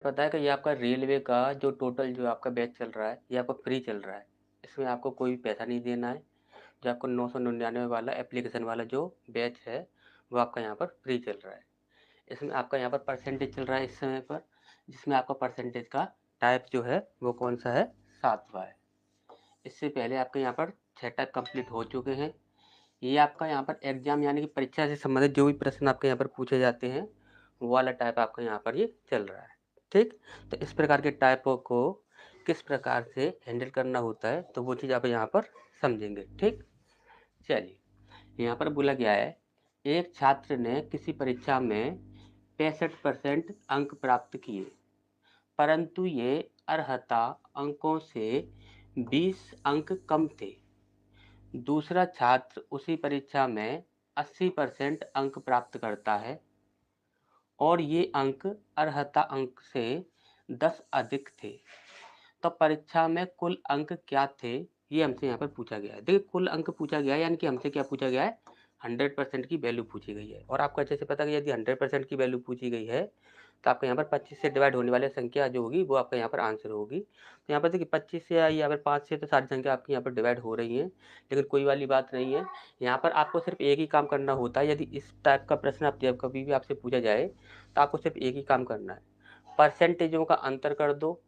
पता है कि ये आपका रेलवे का जो टोटल जो आपका बैच चल रहा है, ये आपका फ्री चल रहा है। इसमें आपको कोई भी पैसा नहीं देना है। जो आपको 999 वाला एप्लीकेशन वाला जो बैच है, वो आपका यहाँ पर फ्री चल रहा है। इसमें आपका यहाँ पर परसेंटेज चल रहा है इस समय पर, जिसमें आपका परसेंटेज का टाइप जो है वो कौन सा है, 7वां है। इससे पहले आपके यहाँ पर 6 टाइप कंप्लीट हो चुके हैं। ये आपका यहाँ पर एग्जाम यानी कि परीक्षा से संबंधित जो भी प्रश्न आपके यहाँ पर पूछे जाते हैं, वो वाला टाइप आपका यहाँ पर ये चल रहा है। ठीक, तो इस प्रकार के टाइपों को किस प्रकार से हैंडल करना होता है, तो वो चीज़ आप यहाँ पर समझेंगे। ठीक, चलिए यहाँ पर बोला गया है, एक छात्र ने किसी परीक्षा में 65% अंक प्राप्त किए, परंतु ये अर्हता अंकों से 20 अंक कम थे। दूसरा छात्र उसी परीक्षा में 80% अंक प्राप्त करता है और ये अंक अर्हता अंक से 10 अधिक थे। तो परीक्षा में कुल अंक क्या थे, ये हमसे यहाँ पर पूछा गया है। देखिए, कुल अंक पूछा गया है, यानी कि हमसे क्या पूछा गया है, 100% की वैल्यू पूछी गई है। और आपको अच्छे से पता है कि यदि 100% की वैल्यू पूछी गई है, तो आपका यहाँ पर 25 से डिवाइड होने वाली संख्या जो होगी वो आपका यहाँ पर आंसर होगी। तो यहाँ पर देखिए 25 से या यहाँ पर 5 से तो सारी संख्या आपकी यहाँ पर डिवाइड हो रही हैं, लेकिन कोई वाली बात नहीं है। यहाँ पर आपको सिर्फ एक ही काम करना होता है। यदि इस टाइप का प्रश्न आप जब कभी भी आपसे पूछा जाए, तो आपको सिर्फ एक ही काम करना है, परसेंटेजों का अंतर कर दो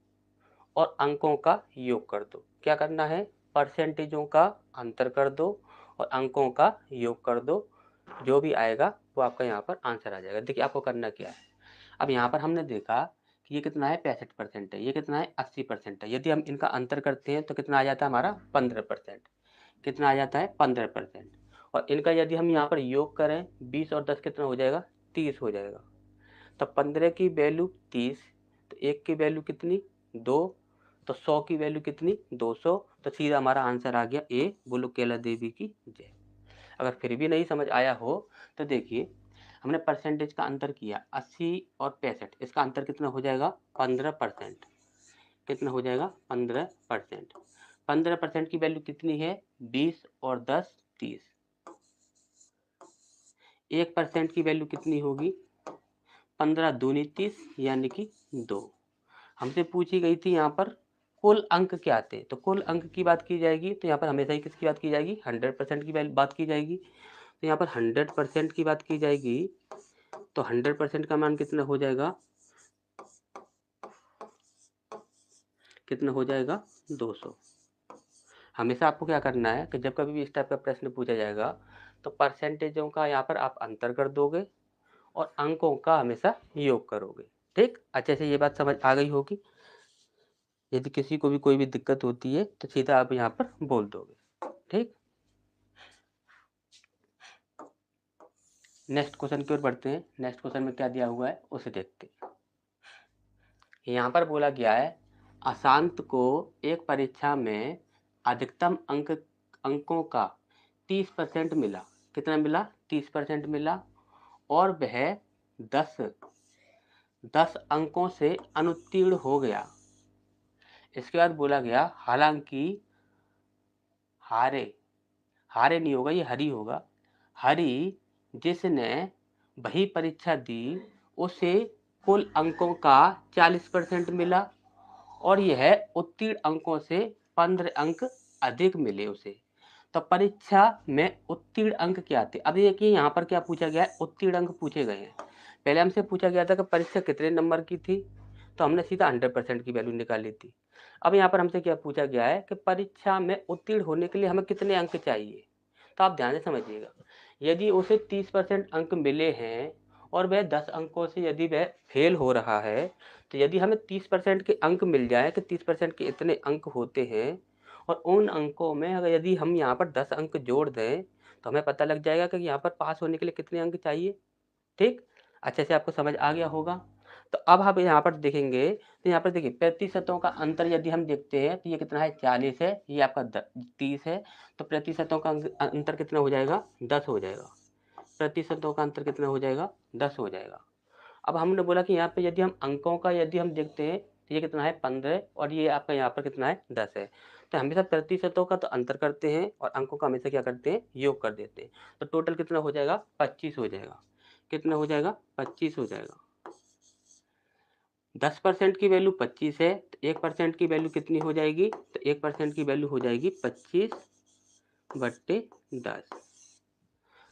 और अंकों का योग कर दो। क्या करना है, परसेंटेजों का अंतर कर दो और अंकों का योग कर दो। जो भी आएगा वो आपका यहाँ पर आंसर आ जाएगा। देखिए आपको करना क्या है, अब यहाँ पर हमने देखा कि ये कितना है, 65% है, ये कितना है, 80% है। यदि हम इनका अंतर करते हैं तो कितना आ जाता है हमारा, 15%। कितना आ जाता है, 15%। और इनका यदि हम यहाँ पर योग करें, 20 और 10 कितना हो जाएगा, 30 हो जाएगा। तो 15 की वैल्यू 30, तो 1 की वैल्यू कितनी, 2, तो 100 की वैल्यू कितनी, 200। तो सीधा हमारा आंसर आ गया ए, बोलो कैला देवी की जय। अगर फिर भी नहीं समझ आया हो तो देखिए, हमने परसेंटेज का अंतर किया, 80 और 65, इसका अंतर कितना हो जाएगा, 15%। कितना हो जाएगा, 15%। 15% की वैल्यू कितनी है, 20 और 10 30। 1% की वैल्यू कितनी होगी, 15 दूनी 30 यानी कि 2। हमसे पूछी गई थी यहाँ पर कुल अंक क्या थे, तो कुल अंक की बात की जाएगी तो यहाँ पर हमेशा ही किसकी बात की जाएगी, 100% की बात की जाएगी। तो यहाँ पर 100% की बात की जाएगी, तो 100% का मान कितना हो जाएगा, कितना हो जाएगा, 200। हमेशा आपको क्या करना है कि जब कभी भी इस टाइप का प्रश्न पूछा जाएगा, तो परसेंटेजों का यहाँ पर आप अंतर कर दोगे और अंकों का हमेशा योग करोगे। ठीक, अच्छे से ये बात समझ आ गई होगी। यदि किसी को भी कोई भी दिक्कत होती है तो सीधा आप यहाँ पर बोल दोगे। ठीक, नेक्स्ट क्वेश्चन की ओर बढ़ते हैं। नेक्स्ट क्वेश्चन में क्या दिया हुआ है उसे देखते हैं। यहाँ पर बोला गया है, अशांत को एक परीक्षा में अधिकतम अंकों का 30% मिला। कितना मिला, 30% मिला। और वह 10 10 अंकों से अनुत्तीर्ण हो गया। इसके बाद बोला गया, हालांकि हारे हारे नहीं होगा, ये हरी होगा। हरी जिसने वही परीक्षा दी, उसे कुल अंकों का 40% मिला और यह उत्तीर्ण अंकों से 15 अंक अधिक मिले उसे। तो परीक्षा में उत्तीर्ण अंक क्या थे। अब देखिए यहाँ पर क्या पूछा गया है, उत्तीर्ण अंक पूछे गए हैं। पहले हमसे पूछा गया था कि परीक्षा कितने नंबर की थी, तो हमने सीधा 100% की वैल्यू निकाली थी। अब यहाँ पर हमसे क्या पूछा गया है कि परीक्षा में उत्तीर्ण होने के लिए हमें कितने अंक चाहिए। तो आप ध्यान से समझिएगा, यदि उसे 30% अंक मिले हैं और वह 10 अंकों से यदि वह फेल हो रहा है, तो यदि हमें 30% के अंक मिल जाए कि 30% के इतने अंक होते हैं, और उन अंकों में अगर यदि हम यहाँ पर 10 अंक जोड़ दें, तो हमें पता लग जाएगा कि यहाँ पर पास होने के लिए कितने अंक चाहिए। ठीक, अच्छे से आपको समझ आ गया होगा। तो अब हम यहाँ पर देखेंगे, तो यहाँ पर देखिए प्रतिशतों का अंतर यदि हम देखते हैं तो ये कितना है, 40 है, ये आपका 30 है। तो प्रतिशतों का अंतर कितना हो जाएगा, 10 हो जाएगा। प्रतिशतों का अंतर कितना हो जाएगा, 10 हो जाएगा। अब हमने बोला कि यहाँ पे यदि हम अंकों का यदि हम देखते हैं तो ये कितना है, 15, और ये आपका यहाँ पर कितना है, 10 है। तो हमेशा प्रतिशतों का तो अंतर करते हैं और अंकों का हमेशा क्या करते हैं, योग कर देते हैं। तो टोटल कितना हो जाएगा, 25 हो जाएगा। कितना हो जाएगा, 25 हो जाएगा। 10% की वैल्यू 25 है तो 1% की वैल्यू कितनी हो जाएगी, तो 1% की वैल्यू हो जाएगी 25/10।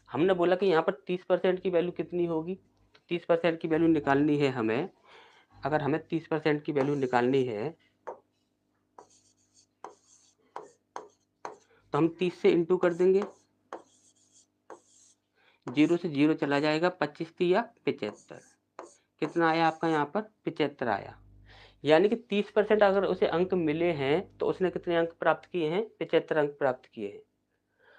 हमने बोला कि यहाँ पर 30% की वैल्यू कितनी होगी, तो 30% की वैल्यू निकालनी है हमें। अगर हमें 30% की वैल्यू निकालनी है तो हम 30 से इंटू कर देंगे, 0 से 0 चला जाएगा, 25 या 75, कितना आया आपका यहाँ पर 75 आया। यानी कि 30% अगर उसे अंक मिले हैं तो उसने कितने अंक प्राप्त किए हैं, 75 अंक प्राप्त किए हैं।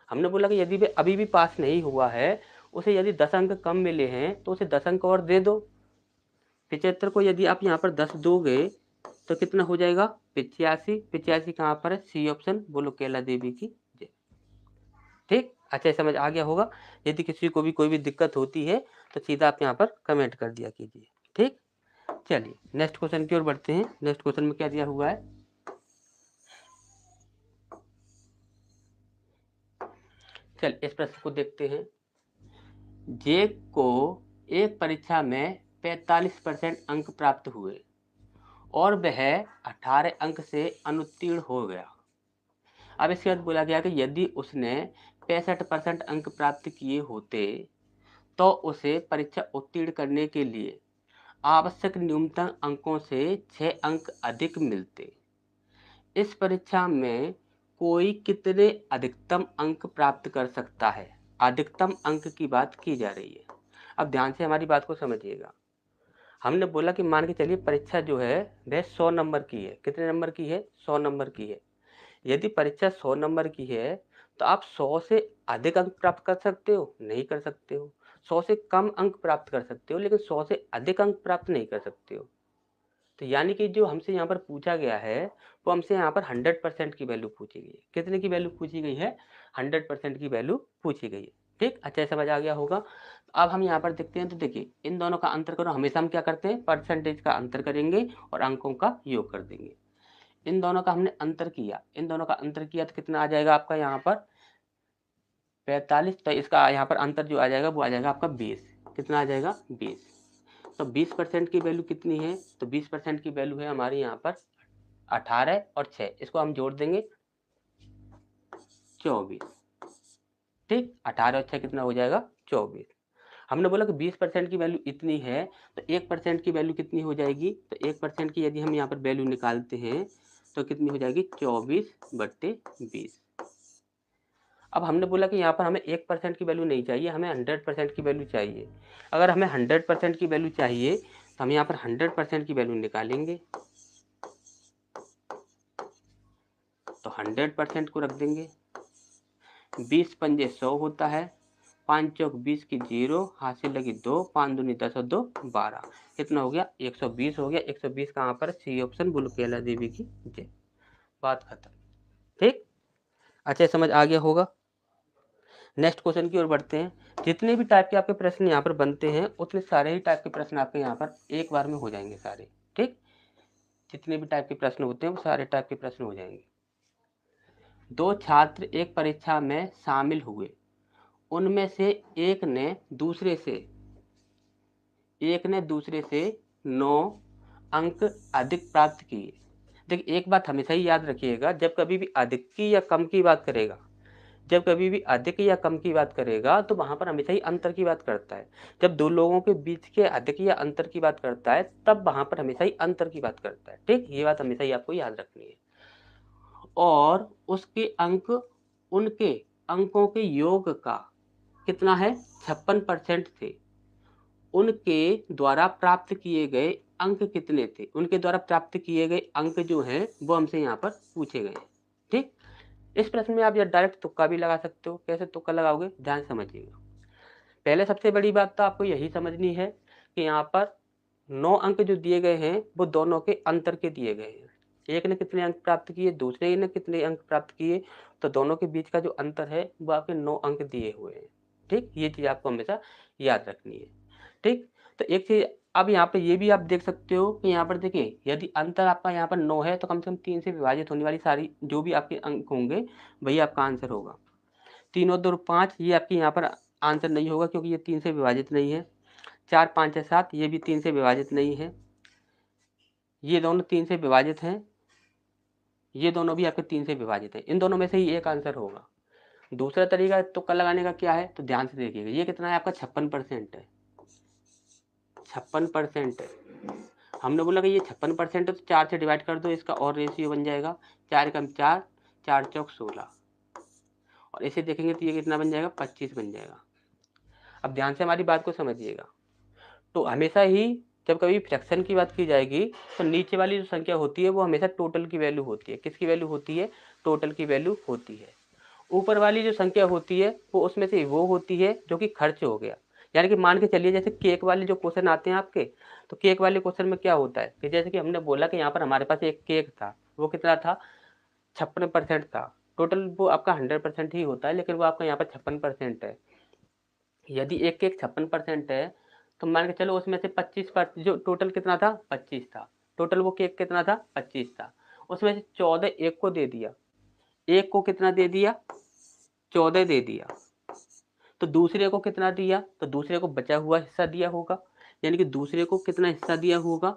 हमने बोला कि यदि वे अभी भी पास नहीं हुआ है, उसे यदि 10 अंक कम मिले हैं तो उसे 10 अंक और दे दो। 75 को यदि आप यहाँ पर 10 दोगे तो कितना हो जाएगा 85। 85 कहाँ पर है, सी ऑप्शन, बोलो केला देवी की जय। ठीक, अच्छा समझ आ गया होगा। यदि किसी को भी कोई भी दिक्कत होती है तो सीधा आप यहाँ पर कमेंट कर दिया कीजिए। ठीक, चलिए नेक्स्ट क्वेश्चन की ओर बढ़ते हैं। नेक्स्ट क्वेश्चन में क्या दिया हुआ है, चल इस प्रश्न को देखते हैं। जे को एक परीक्षा में 45% अंक प्राप्त हुए और वह 18 अंक से अनुत्तीर्ण हो गया। अब इसके बाद बोला गया कि यदि उसने 65% अंक प्राप्त किए होते तो उसे परीक्षा उत्तीर्ण करने के लिए आवश्यक न्यूनतम अंकों से 6 अंक अधिक मिलते। इस परीक्षा में कोई कितने अधिकतम अंक प्राप्त कर सकता है। अधिकतम अंक की बात की जा रही है। अब ध्यान से हमारी बात को समझिएगा। हमने बोला कि मान के चलिए परीक्षा जो है वह 100 नंबर की है। कितने नंबर की है, 100 नंबर की है। यदि परीक्षा 100 नंबर की है तो आप 100 से अधिक अंक प्राप्त कर सकते हो, नहीं कर सकते हो। 100 से कम अंक प्राप्त कर सकते हो लेकिन 100 से अधिक अंक प्राप्त नहीं कर सकते हो। तो यानी कि जो हमसे यहाँ पर पूछा गया है वो हमसे यहाँ पर 100% की वैल्यू पूछी गई है। कितने की वैल्यू पूछी गई है, 100% की वैल्यू पूछी गई है। ठीक, अच्छा समझ आ गया होगा। अब हम यहाँ पर देखते हैं, तो देखिए इन दोनों का अंतर करो। हमेशा हम क्या करते हैं, परसेंटेज का अंतर करेंगे और अंकों का योग कर देंगे। इन दोनों का हमने अंतर किया, इन दोनों का अंतर किया तो कितना आ जाएगा आपका यहाँ पर 45। तो इसका यहाँ पर अंतर जो आ जाएगा वो आ जाएगा आपका 20। कितना आ जाएगा 20। तो 20% की वैल्यू कितनी है, तो 20% की वैल्यू है हमारी यहाँ पर 18 और 6, इसको हम जोड़ देंगे 24। ठीक, 18 और 6 कितना हो जाएगा 24। हमने बोला कि 20% की वैल्यू इतनी है तो 1% की वैल्यू कितनी हो जाएगी, तो 1% की यदि हम यहाँ पर वैल्यू निकालते हैं तो कितनी हो जाएगी 24/20। अब हमने बोला कि यहाँ पर हमें 1% की वैल्यू नहीं चाहिए, हमें 100% की वैल्यू चाहिए। अगर हमें 100% की वैल्यू चाहिए तो हम यहाँ पर 100% की वैल्यू निकालेंगे। तो 100% को रख देंगे। 20 पंजे 100 होता है, 5 चौक 20 की 0, हाथ से लगी 2, 5 दूनी 10 और 2 12। कितना हो गया 120 हो गया। 120 कहाँ पर, सी ऑप्शन, बुलकेला देवी की जय। बात खत्म। ठीक, अच्छा समझ आ गया होगा। नेक्स्ट क्वेश्चन की ओर बढ़ते हैं। जितने भी टाइप के आपके प्रश्न यहाँ पर बनते हैं उतने सारे ही टाइप के प्रश्न आपके यहाँ पर एक बार में हो जाएंगे सारे। ठीक, जितने भी टाइप के प्रश्न होते हैं वो सारे टाइप के प्रश्न हो जाएंगे। दो छात्र एक परीक्षा में शामिल हुए, उनमें से एक ने दूसरे से 9 अंक अधिक प्राप्त किए। देखिए एक बात हमेशा ही याद रखिएगा, जब कभी भी अधिक की या कम की बात करेगा, जब कभी भी अधिक या कम की बात करेगा तो वहां पर हमेशा ही अंतर की बात करता है। जब दो लोगों के बीच के अधिक या अंतर की बात करता है तब वहां पर हमेशा ही अंतर की बात करता है। ठीक, ये बात हमेशा ही आपको याद रखनी है। और उसके अंक उनके अंकों के योग का कितना है 56% थे। उनके द्वारा प्राप्त किए गए अंक कितने थे, उनके द्वारा प्राप्त किए गए अंक जो हैं वो हमसे यहाँ पर पूछे गए हैं। ठीक, इस प्रश्न में आप या डायरेक्ट तुक्का भी लगा सकते हो। कैसे तुक्का लगाओगे, ध्यान समझिएगा। पहले सबसे बड़ी बात तो आपको यही समझनी है कि यहाँ पर 9 अंक जो दिए गए हैं वो दोनों के अंतर के दिए गए हैं। एक ने कितने अंक प्राप्त किए, दूसरे ने कितने अंक प्राप्त किए, तो दोनों के बीच का जो अंतर है वो आपके 9 अंक दिए हुए हैं। ठीक, ये चीज़ आपको हमेशा याद रखनी है। ठीक, तो एक चीज़ अब यहाँ पे ये भी आप देख सकते हो कि यहाँ पर देखिए यदि अंतर आपका यहाँ पर 9 है तो कम से कम 3 से विभाजित होने वाली सारी जो भी आपके अंक होंगे वही आपका आंसर होगा। 3 और 2 5, ये आपकी यहाँ पर आंसर नहीं होगा क्योंकि ये 3 से विभाजित नहीं है। 4 5 है 7, ये भी 3 से विभाजित नहीं है। ये दोनों 3 से विभाजित हैं, ये दोनों भी आपके 3 से विभाजित हैं। इन दोनों में से ही एक आंसर होगा। दूसरा तरीका तुक्का लगाने का क्या है, तो ध्यान से देखिएगा, ये कितना है आपका 56% है, 56% है। हमने बोला कि ये 56% है तो 4 से डिवाइड कर दो, इसका और रेशियो बन जाएगा 4 कम 4, 4 चौक 16, और इसे देखेंगे तो ये कितना बन जाएगा 25 बन जाएगा। अब ध्यान से हमारी बात को समझिएगा, तो हमेशा ही जब कभी फ्रैक्शन की बात की जाएगी तो नीचे वाली जो संख्या होती है वो हमेशा टोटल की वैल्यू होती है। किसकी वैल्यू होती है, टोटल की वैल्यू होती है। ऊपर वाली जो संख्या होती है वो उसमें से वो होती है जो कि खर्च हो गया। यानी कि मान के चलिए जैसे केक वाले जो क्वेश्चन आते हैं आपके, तो केक वाले क्वेश्चन में क्या होता है कि जैसे कि हमने बोला कि यहाँ पर हमारे पास एक केक था, वो कितना था 56% था। टोटल वो आपका 100% ही होता है, लेकिन वो आपका यहाँ पर 56% है। यदि एक केक 56% है तो मान के चलो उसमें से 25%, जो टोटल कितना था 25 था, टोटल वो केक कितना था 25 था, उसमें से 14 एक को दे दिया, एक को कितना दे दिया 14 दे दिया, तो दूसरे को कितना दिया, तो दूसरे को बचा हुआ हिस्सा दिया होगा। यानी कि दूसरे को कितना हिस्सा दिया होगा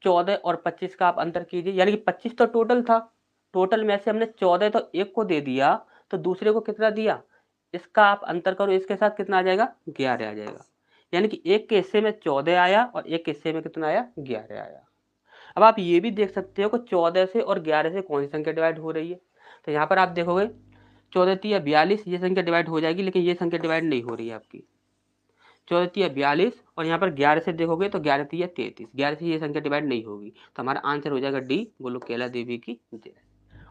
14 और 25 का आप अंतर कीजिए, यानी कि 25 तो टोटल था, टोटल में से हमने 14 तो एक को दे दिया, तो दूसरे को कितना दिया, इसका आप अंतर करो, इसके साथ कितना आ जाएगा 11 आ जाएगा। यानी कि एक के हिस्से में 14 आया और एक के हिस्से में कितना आया 11 आया। अब आप ये भी देख सकते हो कि 14 से और 11 से कौन सी संख्या डिवाइड हो रही है, तो यहाँ पर आप देखोगे 14 तिया 42, ये संख्या डिवाइड हो जाएगी, लेकिन ये संख्या डिवाइड नहीं हो रही है आपकी। 14 तिया 42 और यहाँ पर 11 से देखोगे तो 11 तिया 33, 11 से ये संख्या डिवाइड नहीं होगी, तो हमारा आंसर हो जाएगा डी, बोलो कैला देवी की जय।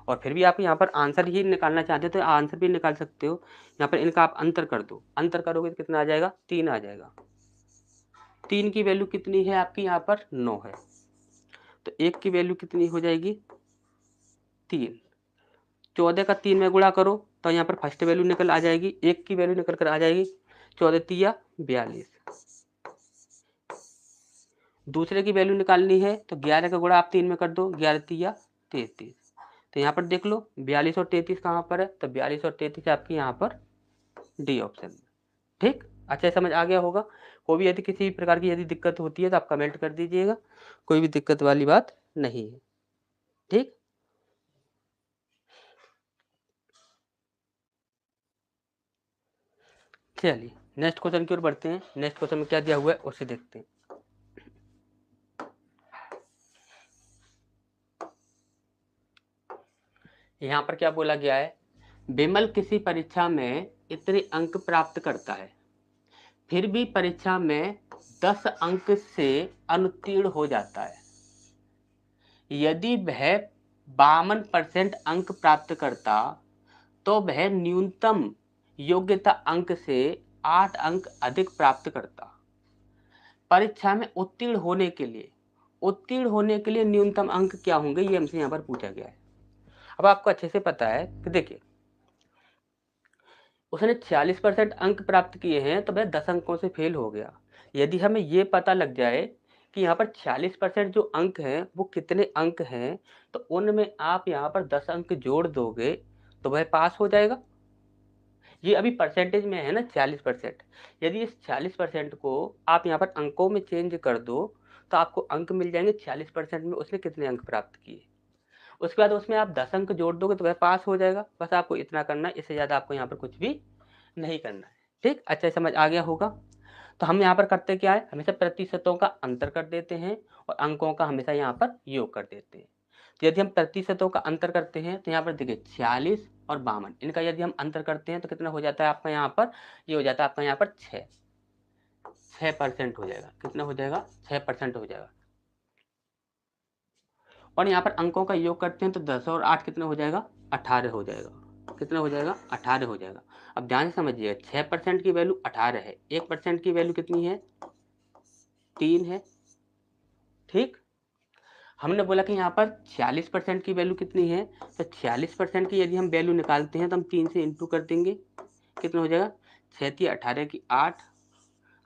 और फिर भी आप यहाँ पर आंसर ही निकालना चाहते हो तो आंसर भी निकाल सकते हो। यहाँ पर इनका आप अंतर कर दो, अंतर करोगे तो कितना आ जाएगा 3 आ जाएगा। 3 की वैल्यू कितनी है आपकी यहाँ पर 9 है, तो 1 की वैल्यू कितनी हो जाएगी 3। 14 का 3 में गुणा करो तो यहाँ पर फर्स्ट वैल्यू निकल आ जाएगी, 1 की वैल्यू निकल कर आ जाएगी 14 तिया 42। दूसरे की वैल्यू निकालनी है तो 11 का गुणा आप 3 में कर दो, 11 तिया 33। तो यहाँ पर देख लो 42 और 33 कहाँ पर है, तो 42 और 33 आपकी यहाँ पर डी ऑप्शन में। ठीक, अच्छा समझ आ गया होगा। कोई भी यदि किसी प्रकार की यदि दिक्कत होती है तो आप कमेंट कर दीजिएगा, कोई भी दिक्कत वाली बात नहीं है। ठीक, चलिए नेक्स्ट क्वेश्चन की ओर बढ़ते हैं। नेक्स्ट क्वेश्चन में क्या दिया हुआ है उसे देखते हैं। यहाँ पर क्या बोला गया है, विमल किसी परीक्षा में इतने अंक प्राप्त करता है, फिर भी परीक्षा में 10 अंक से अनुत्तीर्ण हो जाता है। यदि वह 52% अंक प्राप्त करता तो वह न्यूनतम योग्यता अंक से 8 अंक अधिक प्राप्त करता। परीक्षा में उत्तीर्ण होने के लिए न्यूनतम अंक क्या होंगे, ये हमसे यहाँ पर पूछा गया है। अब आपको अच्छे से पता है कि देखिए उसने 46% अंक प्राप्त किए हैं तो वह 10 अंकों से फेल हो गया। यदि हमें ये पता लग जाए कि यहाँ पर 46% जो अंक हैं वो कितने अंक हैं, तो उनमें आप यहाँ पर 10 अंक जोड़ दोगे तो वह पास हो जाएगा। ये अभी परसेंटेज में है ना 40%। यदि इस 40% को आप यहाँ पर अंकों में चेंज कर दो तो आपको अंक मिल जाएंगे 40% में उसने कितने अंक प्राप्त किए। उसके बाद उसमें आप 10 अंक जोड़ दोगे तो वह पास हो जाएगा। बस आपको इतना करना है, इससे ज़्यादा आपको यहाँ पर कुछ भी नहीं करना है। ठीक, अच्छा समझ आ गया होगा। तो हम यहाँ पर करते क्या है, हमेशा प्रतिशतों का अंतर कर देते हैं और अंकों का हमेशा यहाँ पर योग कर देते हैं। तो यदि हम प्रतिशतों का अंतर करते हैं तो यहाँ पर देखिए 46 और 52, इनका यदि हम अंतर करते हैं तो कितना हो जाता है आपका यहाँ पर, ये हो जाता है आपका यहाँ पर 6% हो जाएगा। कितना हो जाएगा 6% हो जाएगा। और यहाँ पर अंकों का योग करते हैं तो 10 और 8 कितना हो जाएगा 18 हो जाएगा। कितना हो जाएगा 18 हो जाएगा। अब ध्यान से समझिए 6% की वैल्यू 18 है, 1% की वैल्यू कितनी है 3 है। ठीक, हमने बोला कि यहाँ पर 46% की वैल्यू कितनी है, तो 46% की यदि हम वैल्यू निकालते हैं तो हम 3 से इंटू कर देंगे। कितना हो जाएगा 6 तिया 18 की 8,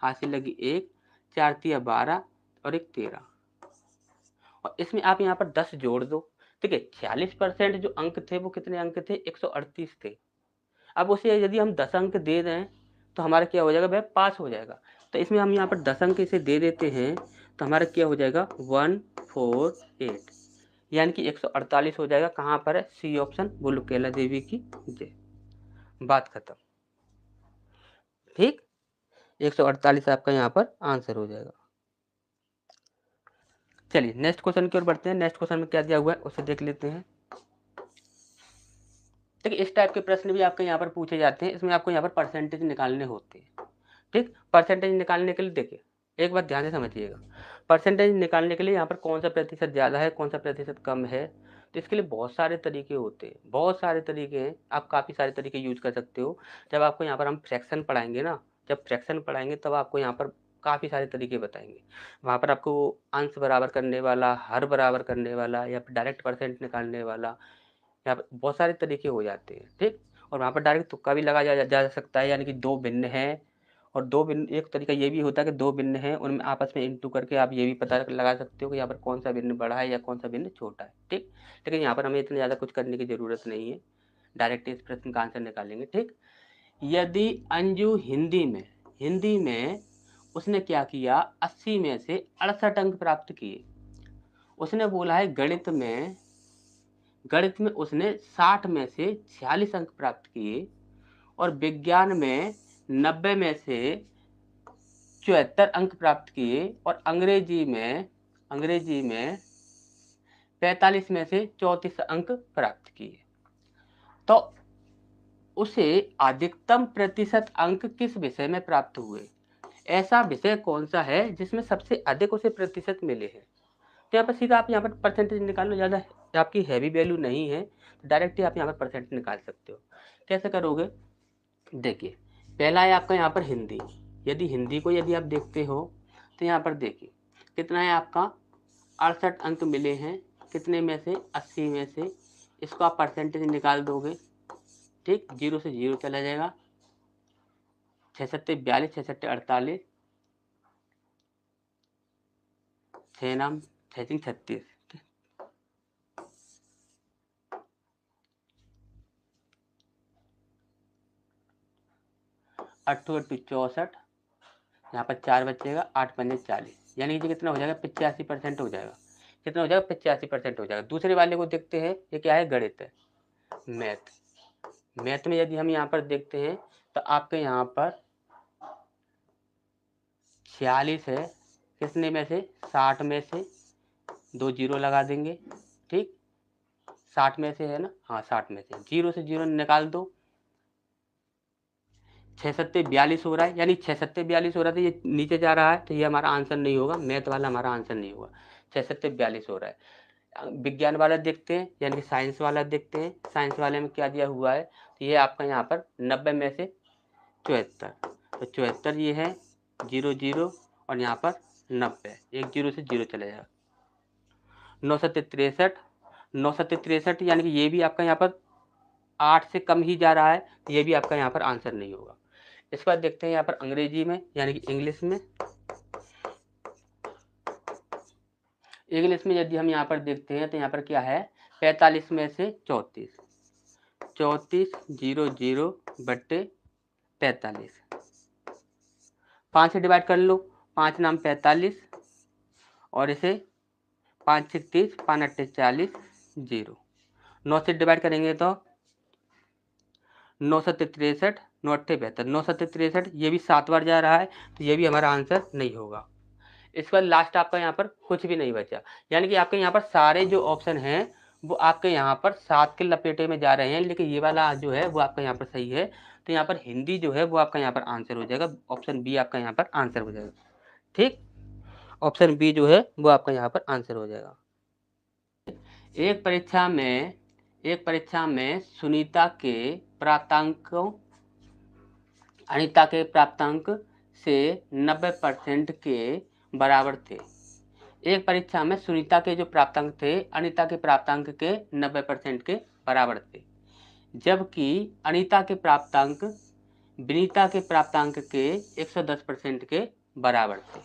हाथ से लगी 1, 4 तिया 12 और 1 13, और इसमें आप यहाँ पर 10 जोड़ दो। ठीक है, 46% जो अंक थे वो कितने अंक थे 138 थे। अब उसे यदि हम 10 अंक दे दें तो हमारा क्या हो जाएगा, वह पास हो जाएगा। तो इसमें हम यहाँ पर 10 अंक इसे दे देते हैं तो हमारा क्या हो जाएगा 1 148, यानी कि 148 हो जाएगा। कहाँ पर है? सी ऑप्शन, बुलुकेला देवी की जय। बात खत्म। ठीक, 148 आपका यहाँ पर आंसर हो जाएगा। चलिए नेक्स्ट क्वेश्चन की ओर बढ़ते हैं। नेक्स्ट क्वेश्चन में क्या दिया हुआ है उसे देख लेते हैं। देखिए इस टाइप के प्रश्न भी आपके यहाँ पर पूछे जाते हैं। इसमें आपको यहाँ पर परसेंटेज निकालने होते हैं। ठीक, परसेंटेज निकालने के लिए देखिए एक बात ध्यान से समझिएगा, परसेंटेज निकालने के लिए यहाँ पर कौन सा प्रतिशत ज़्यादा है, कौन सा प्रतिशत कम है, तो इसके लिए बहुत सारे तरीके होते हैं, बहुत सारे तरीके हैं। आप काफ़ी सारे तरीके यूज कर सकते हो। जब आपको यहाँ पर हम फ्रैक्शन पढ़ाएंगे ना, जब फ्रैक्शन पढ़ाएंगे तब आपको यहाँ पर काफ़ी सारे तरीके बताएंगे। वहाँ पर आपको अंश बराबर करने वाला, हर बराबर करने वाला, या फिर डायरेक्ट परसेंट निकालने वाला, यहाँ पर बहुत सारे तरीके हो जाते हैं। ठीक, और वहाँ पर डायरेक्ट तुक्का भी लगा जा सकता है, यानी कि दो भिन्न हैं और दो भिन्न, एक तरीका ये भी होता है कि दो भिन्न हैं उनमें आपस में इंटू करके आप ये भी पता लगा सकते हो कि यहाँ पर कौन सा भिन्न बड़ा है या कौन सा भिन्न छोटा है। ठीक, लेकिन यहाँ पर हमें इतना ज़्यादा कुछ करने की ज़रूरत नहीं है, डायरेक्ट इस प्रश्न का आंसर निकालेंगे। ठीक, यदि अंजू हिंदी में उसने क्या किया, 80 में से 68 अंक प्राप्त किए। उसने बोला है गणित में उसने 60 में से 46 अंक प्राप्त किए और विज्ञान में 90 में से 74 अंक प्राप्त किए और अंग्रेजी में 45 में से 34 अंक प्राप्त किए। तो उसे अधिकतम प्रतिशत अंक किस विषय में प्राप्त हुए? ऐसा विषय कौन सा है जिसमें सबसे अधिक उसे प्रतिशत मिले हैं? तो यहाँ पर सीधा आप यहाँ पर परसेंटेज निकाल लो, ज़्यादा आपकी हैवी वैल्यू नहीं है, डायरेक्ट ही आप यहाँ पर परसेंटेज निकाल सकते हो। कैसे करोगे? देखिए पहला है आपका यहाँ पर हिंदी। हिंदी को यदि आप देखते हो तो यहाँ पर देखिए कितना है आपका 68 अंक मिले हैं, कितने में से? 80 में से। इसको आप परसेंटेज निकाल दोगे। ठीक, 0 से 0 चला जाएगा, 6 सत्ते 42, 6 सत्ते 48, 6 नाम 6 36, 8 8 64, यहाँ पर 4 बचेगा, 8 पंजे 40, यानी ये कितना हो जाएगा? 85% हो जाएगा। कितना हो जाएगा? 85% हो जाएगा। दूसरे वाले को देखते हैं, ये क्या है? गणित है, मैथ में यदि हम यहाँ पर देखते हैं तो आपके यहाँ पर 46 है, कितने में से? 60 में से, 2 जीरो लगा देंगे। ठीक, 60 में से है ना, हाँ 60 में से 0 से 0 निकाल दो, 6 सत्ते 42 हो रहा है, यानी 6 सत्ते 42 हो रहा है तो ये नीचे जा रहा है, तो ये हमारा आंसर नहीं होगा, मैथ वाला हमारा आंसर नहीं होगा। 6 सत्ते 42 हो रहा है। विज्ञान वाला देखते हैं, यानी कि साइंस वाला देखते हैं। साइंस वाले में क्या दिया हुआ है? तो ये आपका यहाँ पर 90 में से 74, तो 74 ये है, 0 0 और यहाँ पर 90, एक 0 से 0 चले जाएगा। 9 सत्ते 63, 9 सत्ते 63, यानी कि ये भी आपका यहाँ पर 8 से कम ही जा रहा है, तो ये भी आपका यहाँ पर आंसर नहीं होगा। इसके बाद देखते हैं यहाँ पर अंग्रेजी में, यानी कि इंग्लिश में यदि हम यहाँ पर देखते हैं तो यहाँ पर क्या है? 45 में से 34, 34 0 0 बट्टे 45, 5 से डिवाइड कर लो, 5 नाम 45 और इसे 5 6 30, 5 8 40, 0। 9 से डिवाइड करेंगे तो 9 सत्ते 63, 9 अट्ठे 72, 9 सत्ते 63, ये भी 7 बार जा रहा है, तो ये भी हमारा आंसर नहीं होगा। इसके बाद लास्ट आपका यहाँ पर कुछ भी नहीं बचा, यानी कि आपके यहाँ पर सारे जो ऑप्शन हैं वो आपके यहाँ पर 7 के लपेटे में जा रहे हैं, लेकिन ये वाला जो है वो आपका यहाँ पर सही है। तो यहाँ पर हिंदी जो है वो आपका यहाँ पर आंसर हो जाएगा, ऑप्शन बी आपका यहाँ पर आंसर हो जाएगा। ठीक, ऑप्शन बी जो है वो आपका यहाँ पर आंसर हो जाएगा। एक परीक्षा में सुनीता के प्राप्तांकों अनीता के प्राप्तांक से 90% के बराबर थे। एक परीक्षा में सुनीता के जो प्राप्तांक थे अनीता के प्राप्तांक के 90% के बराबर थे, जबकि अनीता के प्राप्तांक विनीता के प्राप्तांक के 110% के बराबर थे।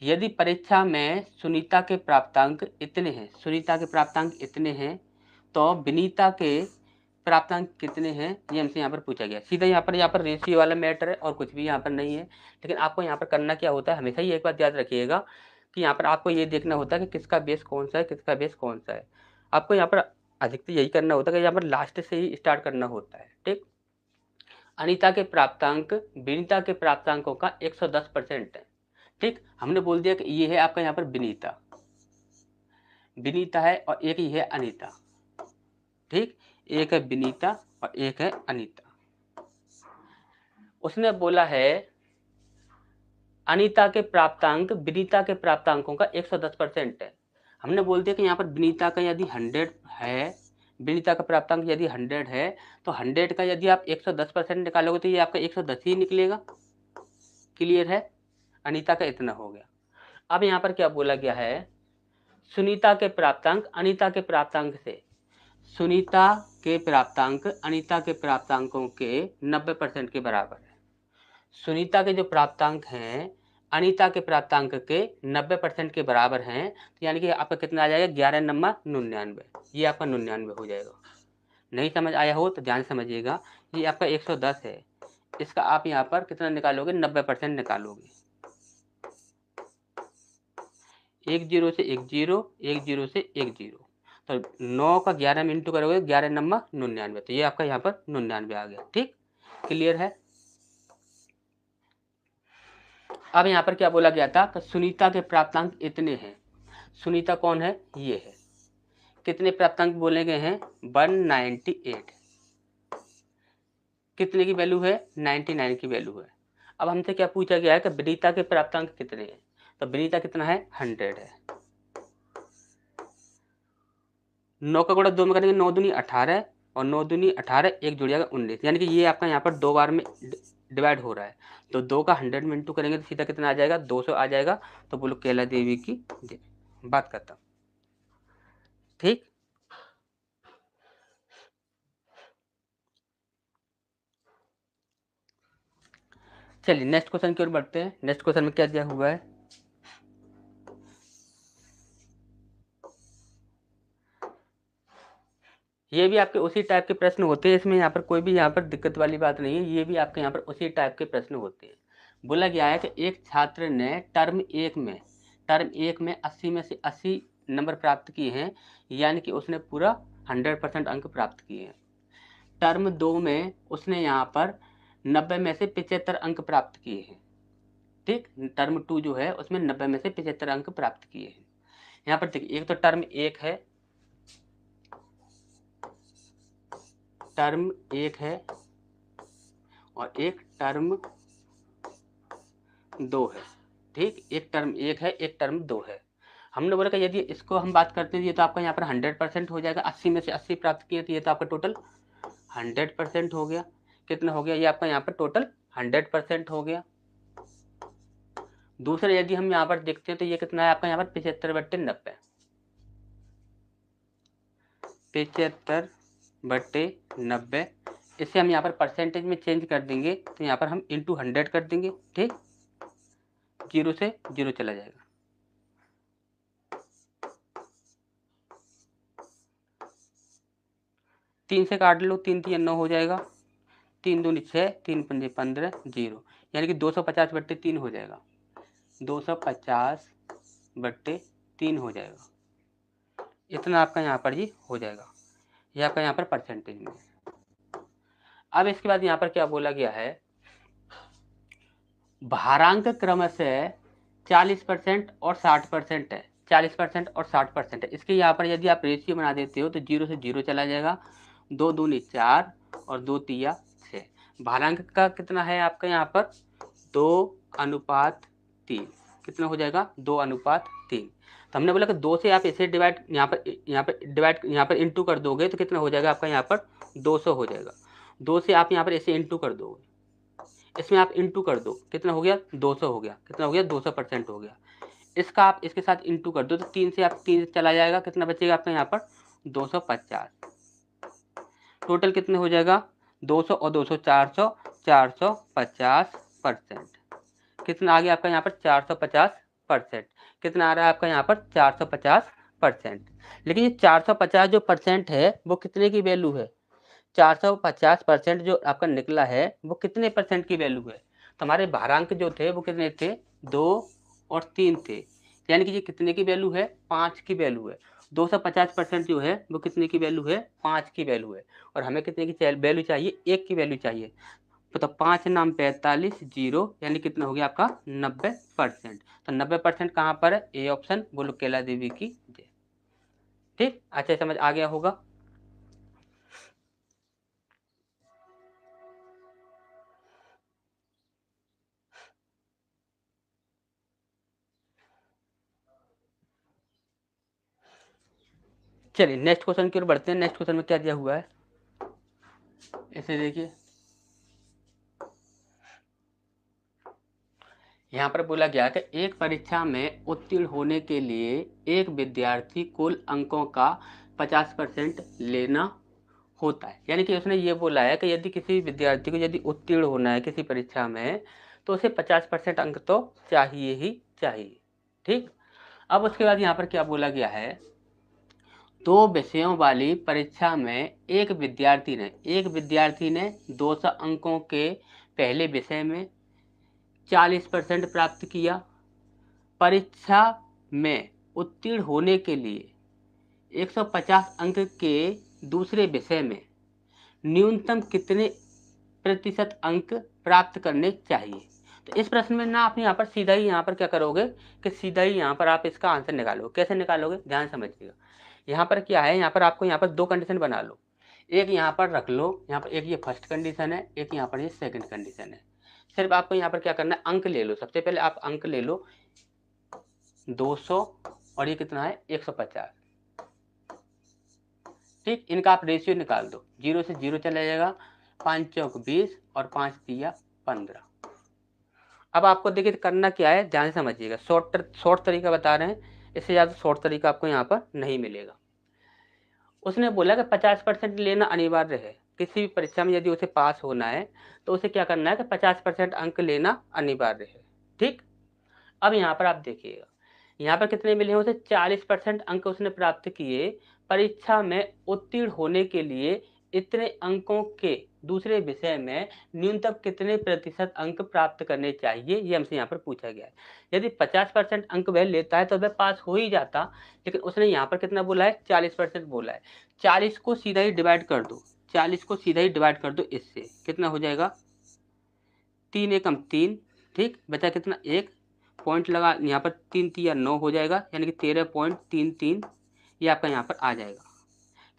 यदि परीक्षा में सुनीता के प्राप्तांक इतने हैं, तो विनीता के प्राप्तांक कितने हैं, ये हमसे यहाँ पर पूछा गया। सीधा यहाँ पर रेशियो वाला मैटर है और कुछ भी यहाँ पर नहीं है। लेकिन आपको यहाँ पर करना क्या होता है, हमेशा ही एक बात याद रखिएगा कि यहाँ पर आपको ये देखना होता है कि किसका बेस कौन सा है, किसका बेस कौन सा है। आपको यहाँ पर अधिकतर यही करना होता है कि यहाँ पर लास्ट से ही स्टार्ट करना होता है। ठीक, अनीता के प्राप्तांक विनीता के प्राप्तांकों का 110% है। ठीक, हमने बोल दिया कि ये है आपका यहाँ पर विनीता, विनीता है और एक ही है अनीता। ठीक, एक है विनीता और एक है अनीता। उसने बोला है अनीता के प्राप्तांक विनीता के प्राप्तांकों का 110% है। हमने बोल दिया कि यहाँ पर विनीता का यदि 100 है, विनीता का प्राप्तांक यदि 100 है, तो 100 का यदि आप 110% निकालोगे तो ये आपका 110 ही निकलेगा। क्लियर है, अनीता का इतना हो गया। अब यहाँ पर क्या बोला गया है, सुनीता के प्राप्तांक अनीता के प्राप्तांक से, सुनीता के प्राप्तांक अनीता के प्राप्तांकों के 90% के बराबर है। सुनीता के जो प्राप्तांक हैं अनीता के प्राप्तांक के 90% के बराबर हैं, तो यानी कि आपका कितना आ जाएगा, 11 नंबर 99, ये आपका 99 हो जाएगा। नहीं समझ आया हो तो ध्यान समझिएगा, ये आपका 110 है, इसका आप यहाँ पर कितना निकालोगे, 90% निकालोगे। 1 0 से 1 0, 1 0 से 1 0, तो 9 का 11 में इंटू करोगे, 11 नंबर 99, तो ये आपका यहाँ पर 99 आ गया। ठीक, क्लियर है। अब यहाँ पर क्या बोला गया था कि सुनीता के प्राप्तांक इतने हैं। सुनीता कौन है, ये है। कितने प्राप्तांक बोले गए हैं, 198। कितने की वैल्यू है, 99 की वैल्यू है। अब हमसे क्या पूछा गया है कि विनीता के प्राप्तांक कितने हैं, तो विनीता कितना है, 100 है। 9 का गुणा 2 में करेंगे, 9 दूनी 18 और 9 दूनी 18, एक जुड़ जाएगा 19, यानी कि ये आपका यहाँ पर 2 बार में डिवाइड हो रहा है। तो 2 का 100 में इंटू करेंगे तो सीधा कितना आ जाएगा, 200 आ जाएगा। तो बोलो केला देवी की बात करता हूँ। ठीक, चलिए नेक्स्ट क्वेश्चन की ओर बढ़ते हैं। नेक्स्ट क्वेश्चन में क्या दिया हुआ है, ये भी आपके उसी टाइप के प्रश्न होते हैं। इसमें यहाँ पर कोई भी यहाँ पर दिक्कत वाली बात नहीं है, ये भी आपके यहाँ पर उसी टाइप के प्रश्न होते हैं। बोला गया है कि एक छात्र ने टर्म एक में 80 में से 80 नंबर प्राप्त किए हैं, यानी कि उसने पूरा 100% अंक प्राप्त किए हैं। टर्म 2 में उसने यहाँ पर 90 में से 75 अंक प्राप्त किए हैं। ठीक, टर्म 2 जो है उसमें 90 में से 75 अंक प्राप्त किए हैं। यहाँ पर देखिए, एक तो टर्म 1 है, टर्म 1 है और एक टर्म 2 है। ठीक, एक टर्म 1 है, एक टर्म 2 है। हमने बोला कि यदि इसको हम बात करते हैं ये तो आपका यहाँ पर 100% हो जाएगा। 80 में से 80 प्राप्त किए तो ये तो आपका टोटल 100% हो गया। कितना हो गया, ये आपका यहाँ पर टोटल 100% हो गया। दूसरा यदि हम यहाँ पर देखते हैं तो ये कितना है आपका यहाँ पर 75/90, 75/90। इसे हम यहाँ पर परसेंटेज में चेंज कर देंगे तो यहाँ पर हम इंटू 100 कर देंगे। ठीक, 0 से 0 चला जाएगा। तीन से काट लो, 3 3 9 हो जाएगा, 3 दूनी 6, 3 पंजे 15, 0, यानी कि 250/3 हो जाएगा। 250/3 हो जाएगा। इतना आपका यहाँ पर जी हो जाएगा, ये आपका यहाँ पर परसेंटेज में। अब इसके बाद यहाँ पर क्या बोला गया है, भारांक क्रमशः 40% और 60% है। 40% और 60% है। इसके यहाँ पर यदि आप रेशियो बना देते हो तो 0 से 0 चला जाएगा, 2 दूनी 4 और 2 तिया 6। भारांक का कितना है आपका यहाँ पर, 2:3। कितना हो जाएगा, 2:3। तो हमने बोला कि 2 से आप इसे डिवाइड यहाँ पर इंटू कर दोगे तो कितना हो जाएगा आपका यहाँ पर 200 हो जाएगा। 2 से आप यहाँ पर इसे इंटू कर दोगे, इसमें आप इंटू कर दो, कितना हो गया, 200 हो गया। कितना हो गया, 200% हो गया। इसका आप इसके साथ इंटू कर दो तो 3 से आप 3 चला जाएगा, कितना बचेगा आपका यहाँ पर 250। टोटल कितने हो जाएगा, 200 और 200 400, 450%। कितना आ गया आपका यहाँ पर 450%। कितना आ रहा है आपका यहाँ पर 450%। लेकिन ये 450 जो परसेंट है वो कितने की वैल्यू है, 450% जो आपका निकला है वो कितने परसेंट की वैल्यू है। तो हमारे भारांक जो थे वो कितने थे, 2 और 3 थे। यानी कि ये कितने की वैल्यू है, 5 की वैल्यू है। 250% जो है वो कितने की वैल्यू है, 5 की वैल्यू है। और हमें कितने की वैल्यू चाहिए, 1 की वैल्यू चाहिए। तो 5 नाम 45 जीरो, यानी कितना हो गया आपका 90%। तो 90% कहाँ पर है, ए ऑप्शन, बोलो कैला देवी की जय। ठीक, अच्छा समझ आ गया होगा। चलिए नेक्स्ट क्वेश्चन की ओर बढ़ते हैं। नेक्स्ट क्वेश्चन में क्या दिया हुआ है, इसे देखिए। यहाँ पर बोला गया कि एक परीक्षा में उत्तीर्ण होने के लिए एक विद्यार्थी कुल अंकों का 50% लेना होता है। यानी कि उसने ये बोला है कि यदि किसी विद्यार्थी को यदि उत्तीर्ण होना है किसी परीक्षा में, तो उसे 50% अंक तो चाहिए ही चाहिए। ठीक, अब उसके बाद यहाँ पर क्या बोला गया है, 2 विषयों वाली परीक्षा में एक विद्यार्थी ने 200 अंकों के पहले विषय में 40% प्राप्त किया। परीक्षा में उत्तीर्ण होने के लिए 150 अंक के दूसरे विषय में न्यूनतम कितने प्रतिशत अंक प्राप्त करने चाहिए। तो इस प्रश्न में ना आप यहाँ पर सीधा ही यहाँ पर क्या करोगे कि सीधा ही यहाँ पर आप इसका आंसर निकालोगे। कैसे निकालोगे, ध्यान समझिएगा। यहाँ पर क्या है, यहाँ पर आपको यहाँ पर 2 कंडीशन बना लो। एक यहाँ पर रख लो, यहाँ पर एक ये फर्स्ट कंडीशन है, एक यहाँ पर ये सेकंड कंडीशन है। सिर्फ आपको यहाँ पर क्या करना है, अंक ले लो। सबसे पहले आप अंक ले लो 200 और ये कितना है 150। ठीक, इनका आप रेशियो निकाल दो। 0 से 0 चला जाएगा, 5 चौक 20 और 5 तिया 15। अब आपको देखिए करना क्या है, ध्यान से समझिएगा। शॉर्ट तरीका बता रहे हैं, इससे ज़्यादा शॉर्ट तरीका आपको यहाँ पर नहीं मिलेगा। उसने बोला कि 50% लेना अनिवार्य है। किसी भी परीक्षा में यदि उसे पास होना है तो उसे क्या करना है कि 50% अंक लेना अनिवार्य है। ठीक, अब यहाँ पर आप देखिएगा, यहाँ पर कितने मिले हैं उसे, 40% अंक उसने प्राप्त किए। परीक्षा में उत्तीर्ण होने के लिए इतने अंकों के दूसरे विषय में न्यूनतम कितने प्रतिशत अंक प्राप्त करने चाहिए, ये हमसे यहाँ पर पूछा गया है। यदि 50% अंक वह लेता है तो वह पास हो ही जाता, लेकिन उसने यहाँ पर कितना बोला है, 40% बोला है। 40 को सीधा ही डिवाइड कर दो, 40 को सीधा ही डिवाइड कर दो इससे, कितना हो जाएगा 3 एकम 3। ठीक, बचा कितना, 1 पॉइंट लगा यहाँ पर, 3 तिया 9 हो जाएगा, यानी कि 13.33 ये आपका यहाँ पर आ जाएगा।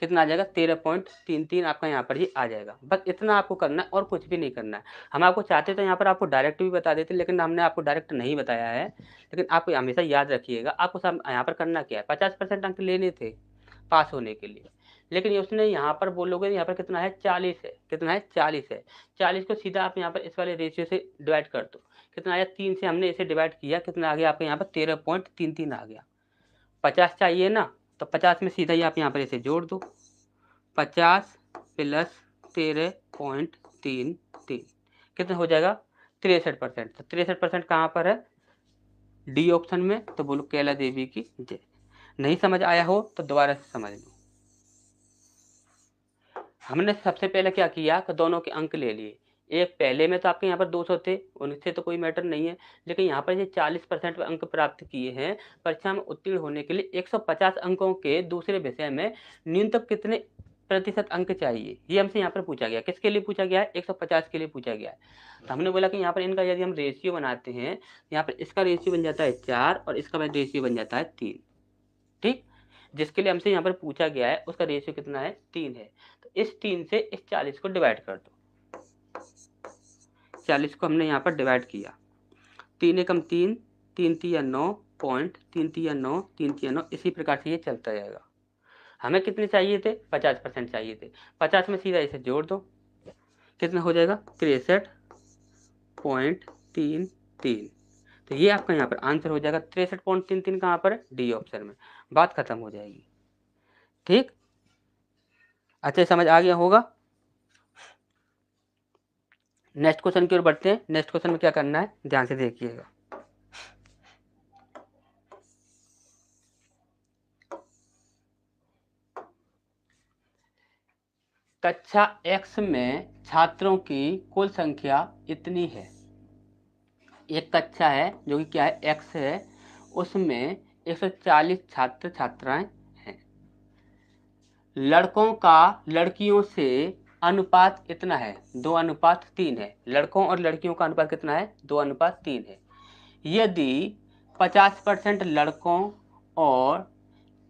कितना आ जाएगा, 13.33 आपका यहाँ पर ही आ जाएगा। बस इतना आपको करना है और कुछ भी नहीं करना है। हम आपको चाहते तो यहाँ पर आपको डायरेक्ट भी बता देते, लेकिन हमने आपको डायरेक्ट नहीं बताया है। लेकिन आप हमेशा याद रखिएगा, आपको सब यहाँ पर करना क्या है, 50% अंक लेने थे पास होने के लिए। लेकिन उसने यहाँ पर बोलोगे, यहाँ पर कितना है 40 है, कितना है 40 है। 40 को सीधा आप यहाँ पर इस वाले रेशियो से डिवाइड कर दो, कितना आया 3 से हमने इसे डिवाइड किया, कितना आ गया आपके यहाँ पर 13.33 आ गया। 50 चाहिए ना, तो 50 में सीधा ही आप यहाँ पर इसे जोड़ दो, 50 प्लस 13.33 कितना हो जाएगा 63%। तो 63% कहाँ पर है, डी ऑप्शन में। तो बोलो कैला देवी की जय। नहीं समझ आया हो तो दोबारा से समझ लो। हमने सबसे पहले क्या किया कि दोनों के अंक ले लिए। एक पहले में तो आपके यहाँ पर 200 थे, उनसे तो कोई मैटर नहीं है, लेकिन यहाँ पर ये 40% अंक प्राप्त किए हैं। परीक्षा में उत्तीर्ण होने के लिए 150 अंकों के दूसरे विषय में न्यूनतम कितने प्रतिशत अंक चाहिए, ये हमसे यहाँ पर पूछा गया। किसके लिए पूछा गया है, 150 के लिए पूछा गया है। तो हमने बोला कि यहाँ पर इनका यदि हम रेशियो बनाते हैं, यहाँ पर इसका रेशियो बन जाता है 4 और इसका रेशियो बन जाता है 3। ठीक, जिसके लिए हमसे यहाँ पर पूछा गया है उसका रेशियो कितना है, 3 है। तो इस 3 से इस 40 को डिवाइड कर दो। 40 को हमने यहाँ पर डिवाइड किया, 3 एकम 3, 3 तिया 9 पॉइंट, 3 तिया 9, 3 तिया 9, इसी प्रकार से ये चलता जाएगा। हमें कितने चाहिए थे, 50% चाहिए थे। 50 में सीधा इसे जोड़ दो, कितना हो जाएगा 63.33। तो ये आपका यहाँ पर आंसर हो जाएगा 63.33। कहाँ पर है, डी ऑप्शन में। बात खत्म हो जाएगी। ठीक, अच्छा समझ आ गया होगा। नेक्स्ट क्वेश्चन की ओर बढ़ते हैं। नेक्स्ट क्वेश्चन में क्या करना है, ध्यान से देखिएगा। कक्षा X में छात्रों की कुल संख्या इतनी है। एक कक्षा है जो कि क्या है, X है, उसमें 140 छात्र छात्राएं हैं। लड़कों का लड़कियों से अनुपात इतना है, 2:3 है। लड़कों और लड़कियों का अनुपात कितना है? 2:3 है। यदि 50% लड़कों और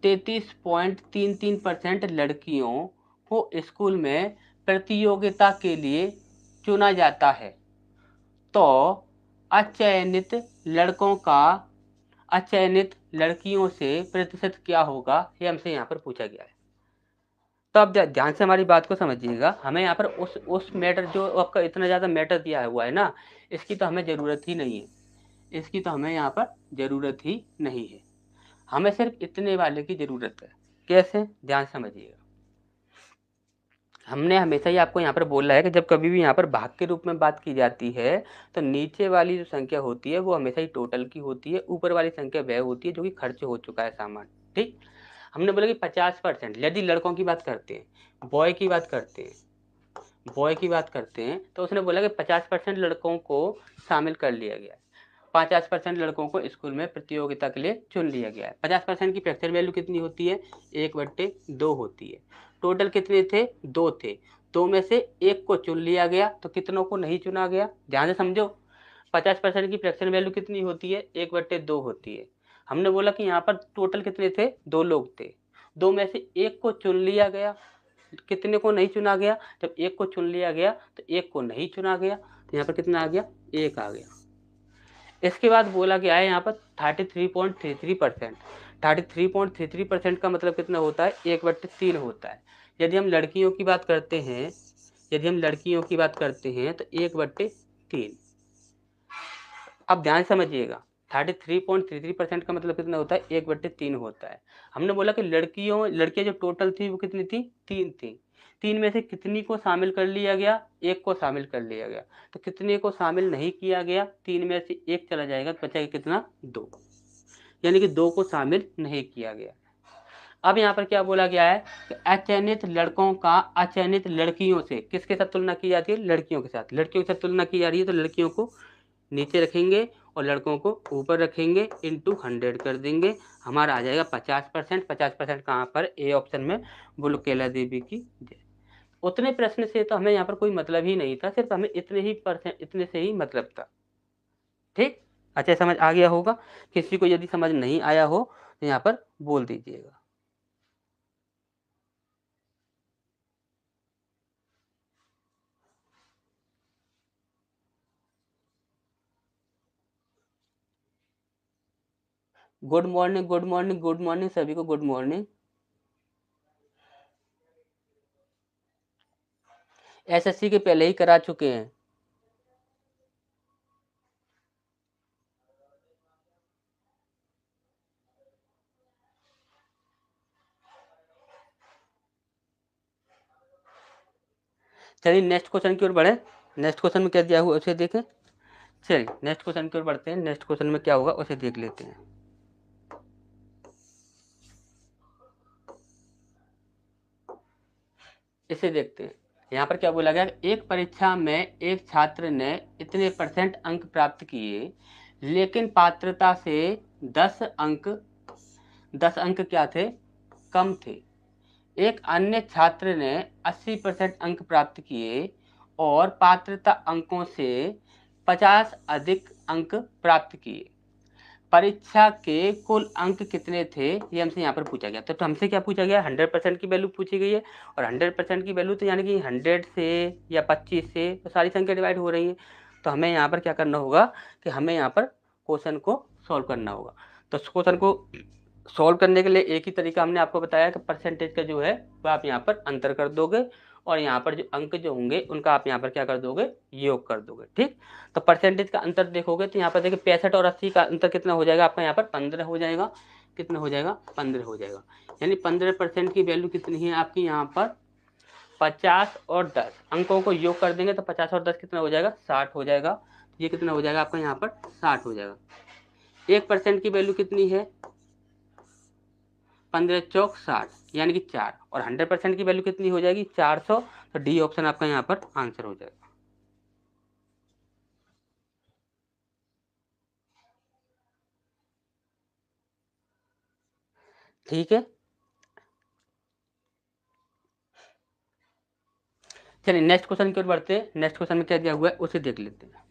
33.33% लड़कियों को स्कूल में प्रतियोगिता के लिए चुना जाता है तो अचयनित लड़कों का अचयनित लड़कियों से प्रतिशत क्या होगा, ये हमसे यहाँ पर पूछा गया है। तो अब ध्यान से हमारी बात को समझिएगा। हमें यहाँ पर उस मैटर जो आपका इतना ज़्यादा मैटर दिया हुआ है ना, इसकी तो हमें ज़रूरत ही नहीं है। इसकी तो हमें यहाँ पर ज़रूरत ही नहीं है। हमें सिर्फ इतने वाले की ज़रूरत है। कैसे? ध्यान समझिएगा। हमने हमेशा ही आपको यहाँ पर बोला है कि जब कभी भी यहाँ पर भाग के रूप में बात की जाती है तो नीचे वाली जो संख्या होती है वो हमेशा ही टोटल की होती है, ऊपर वाली संख्या वह होती है जो कि खर्च हो चुका है सामान। ठीक, हमने बोला कि 50%। यदि लड़कों की बात करते हैं, बॉय की बात करते हैं तो उसने बोला कि 50% लड़कों को शामिल कर लिया गया है, 50% लड़कों को स्कूल में प्रतियोगिता के लिए चुन लिया गया है। 50% की फ्रैक्चर वैल्यू कितनी होती है? 1/2 होती है। टोटल कितने थे? 2 थे। 2 में से 1 को चुन लिया गया, तो कितनों को नहीं चुना गया? ध्यान से समझो। 50% की फ्रैक्चर वैल्यू कितनी होती है? 1/2 होती है। हमने बोला कि यहाँ पर टोटल कितने थे? 2 लोग थे। 2 में से 1 को चुन लिया गया, कितने को नहीं चुना गया? जब 1 को चुन लिया गया तो 1 को नहीं चुना गया, तो यहाँ पर कितना आ गया? 1 आ गया। इसके बाद बोला गया है यहाँ पर 33.33%। 33.33% का मतलब कितना होता है? 1/3 होता है। यदि हम लड़कियों की बात करते हैं तो 1/3। अब ध्यान समझिएगा, 33.33% का मतलब कितना होता है? 1/3 होता है। हमने बोला कि लड़कियां जो टोटल थी वो कितनी थी? 3 थी। 3 में से कितनी को शामिल कर लिया गया? 1 को शामिल कर लिया गया। तो कितने को शामिल नहीं किया गया? 3 में से 1 चला जाएगा तो बचेगा कितना? 2। यानी कि 2 को शामिल नहीं किया गया। अब यहाँ पर क्या बोला गया है कि अचयनित लड़कों का अचयनित लड़कियों से किसके साथ तुलना की जाती है? लड़कियों के साथ। लड़कियों के साथ तुलना की जा रही है तो लड़कियों को नीचे रखेंगे और लड़कों को ऊपर रखेंगे, इंटू 100 कर देंगे। हमारा आ जाएगा 50%। 50% कहाँ पर? ए ऑप्शन में, बुलकेला देवी की जय। उतने प्रश्न से तो हमें यहाँ पर कोई मतलब ही नहीं था, सिर्फ हमें इतने से ही मतलब था। ठीक, अच्छा समझ आ गया होगा। किसी को यदि समझ नहीं आया हो तो यहाँ पर बोल दीजिएगा। Good morning, good morning, good morning सभी को, गुड मॉर्निंग। एसएससी के पहले ही करा चुके हैं। चलिए नेक्स्ट क्वेश्चन की ओर बढ़े। नेक्स्ट क्वेश्चन में क्या दिया हुआ उसे देखें। चलिए नेक्स्ट क्वेश्चन की ओर बढ़ते हैं। नेक्स्ट क्वेश्चन में क्या होगा उसे देख लेते हैं। इसे देखते हैं। यहाँ पर क्या बोला गया? एक परीक्षा में एक छात्र ने इतने % अंक प्राप्त किए, लेकिन पात्रता से 10 अंक क्या थे? कम थे। एक अन्य छात्र ने 80% अंक प्राप्त किए और पात्रता अंकों से 50 अधिक अंक प्राप्त किए। परीक्षा के कुल अंक कितने थे, ये हमसे यहाँ पर पूछा गया। तो हमसे क्या पूछा गया? 100% की वैल्यू पूछी गई है, और 100% की वैल्यू तो यानी कि 100 से या 25 से तो सारी संख्या डिवाइड हो रही है। तो हमें यहाँ पर क्या करना होगा कि हमें यहाँ पर क्वेश्चन को सॉल्व करना होगा। तो क्वेश्चन को सॉल्व करने के लिए एक ही तरीका हमने आपको बताया कि परसेंटेज का जो है वो आप यहाँ पर अंतर कर दोगे, और यहाँ पर जो अंक जो होंगे उनका आप यहाँ पर क्या कर दोगे? योग कर दोगे। ठीक, तो परसेंटेज का अंतर देखोगे तो यहाँ पर देखिए 65 और 80 का अंतर कितना हो जाएगा आपका? यहाँ पर 15 हो जाएगा। कितना हो जाएगा? 15 हो जाएगा। यानी 15% की वैल्यू कितनी है आपकी यहाँ पर? 50 और 10 अंकों को योग कर देंगे तो 50 और 10 कितना हो जाएगा? 60 हो जाएगा। ये कितना हो जाएगा आपका? यहाँ पर 60 हो जाएगा। 1% की वैल्यू कितनी है? 15 चौक 60, यानी कि 4। और 100% की वैल्यू कितनी हो जाएगी? 400। तो डी ऑप्शन आपका यहाँ पर आंसर हो जाएगा। ठीक है, चलिए नेक्स्ट क्वेश्चन की ओर बढ़ते हैं। नेक्स्ट क्वेश्चन में क्या दिया हुआ है उसे देख लेते हैं।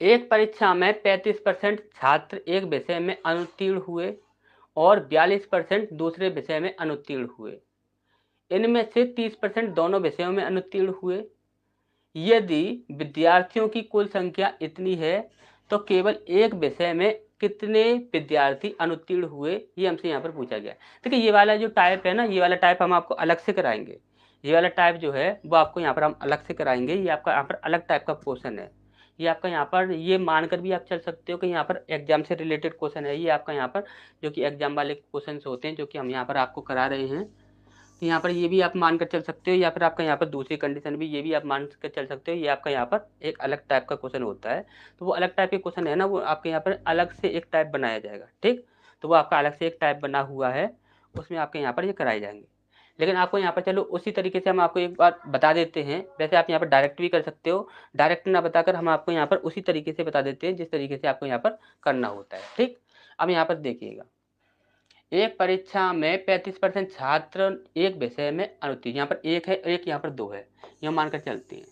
एक परीक्षा में 35% छात्र एक विषय में अनुत्तीर्ण हुए और 42% दूसरे विषय में अनुत्तीर्ण हुए। इनमें से 30% दोनों विषयों में अनुत्तीर्ण हुए। यदि विद्यार्थियों की कुल संख्या इतनी है तो केवल एक विषय में कितने विद्यार्थी अनुत्तीर्ण हुए, ये हमसे यहाँ पर पूछा गया। देखिए ये वाला जो टाइप है ना, ये वाला टाइप हम आपको अलग से कराएंगे। ये वाला टाइप जो है वो आपको यहाँ पर हम अलग से कराएंगे। ये आपका यहाँ पर अलग टाइप का क्वेश्चन है। ये आपका यहाँ पर ये मानकर भी आप चल सकते हो कि यहाँ पर एग्जाम से रिलेटेड क्वेश्चन है। ये आपका यहाँ पर जो कि एग्जाम वाले क्वेश्चन होते हैं जो कि हम यहाँ पर आपको करा रहे हैं। तो यहाँ पर ये भी आप मानकर चल सकते हो, या फिर आपका यहाँ पर दूसरी कंडीशन भी ये भी आप मान कर चल सकते हो। ये आपका यहाँ पर एक अलग टाइप का क्वेश्चन होता है। तो वो अलग टाइप के क्वेश्चन है ना, वो आपके यहाँ पर अलग से एक टाइप बनाया जाएगा। ठीक, तो वो आपका अलग से एक टाइप बना हुआ है, उसमें आपके यहाँ पर ये कराए जाएंगे। लेकिन आपको यहाँ पर चलो उसी तरीके से हम आपको एक बार बता देते हैं। वैसे आप यहाँ पर डायरेक्ट भी कर सकते हो, डायरेक्ट ना बताकर हम आपको यहाँ पर उसी तरीके से बता देते हैं जिस तरीके से आपको यहाँ पर करना होता है। ठीक, अब यहाँ पर देखिएगा, एक परीक्षा में 35% छात्र एक विषय में अनुत्तीर्ण, यहाँ पर एक है, एक यहाँ पर दो है, यह मानकर चलते हैं।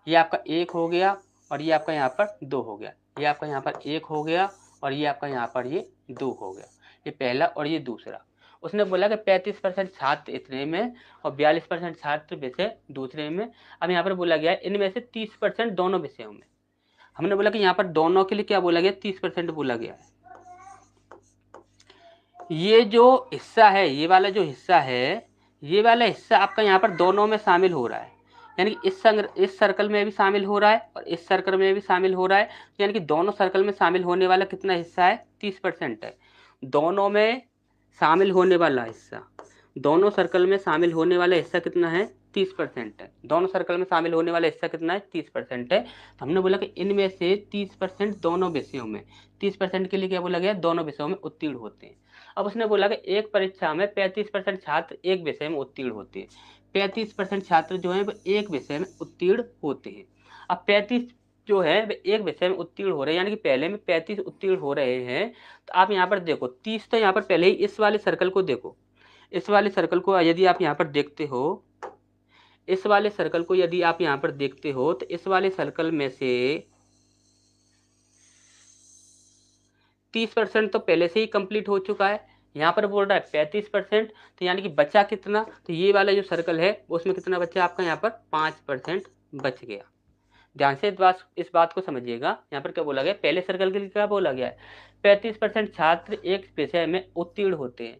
ये आपका एक हो गया और ये आपका यहाँ पर दो हो गया। ये आपका यहाँ पर एक हो गया और ये आपका यहाँ पर ये दो हो गया। ये पहला और ये दूसरा। उसने बोला कि 35% छात्र इतने में और 42% छात्र विषय दूसरे में। अब यहाँ पर बोला गया है इनमें से 30% दोनों विषयों में। हमने बोला कि यहाँ पर दोनों के लिए क्या बोला गया, 30% बोला गया है। ये जो हिस्सा है, ये वाला जो हिस्सा है, ये वाला हिस्सा आपका यहाँ पर दोनों में शामिल हो रहा है। यानी कि इस सर्कल में भी शामिल हो रहा है और इस सर्कल में भी शामिल हो रहा है। यानी कि दोनों सर्कल में शामिल होने वाला कितना हिस्सा है, 30% है। दोनों में शामिल होने वाला हिस्सा, दोनों सर्कल में शामिल होने वाला हिस्सा कितना है, 30% है। दोनों सर्कल में शामिल होने वाला हिस्सा कितना है, 30% है। तो हमने बोला कि इनमें से 30% दोनों विषयों में, 30% के लिए क्या बोला गया, दोनों विषयों में उत्तीर्ण होते हैं। अब उसने बोला कि एक परीक्षा में 35% छात्र एक विषय में उत्तीर्ण होते हैं। 35% छात्र जो है वो एक विषय में उत्तीर्ण होते हैं। अब 35 जो है वे एक विषय में उत्तीर्ण हो रहे हैं, यानी कि पहले में 35 उत्तीर्ण हो रहे हैं। तो आप यहाँ पर देखो 30 तो यहाँ पर पहले ही इस वाले सर्कल को देखो, इस वाले सर्कल को यदि आप यहाँ पर देखते हो, इस वाले सर्कल को यदि आप यहाँ पर देखते हो तो इस वाले सर्कल में से 30% तो पहले से ही कंप्लीट हो चुका है। यहाँ पर बोल रहा है 35%, तो यानी कि बचा कितना, तो ये वाला जो सर्कल है उसमें कितना बचा आपका, यहाँ पर 5% बच गया। ध्यान से इस बात को समझिएगा। यहाँ पर क्या बोला गया, पहले सर्कल के लिए क्या बोला गया है, 35% छात्र एक विषय में उत्तीर्ण होते हैं।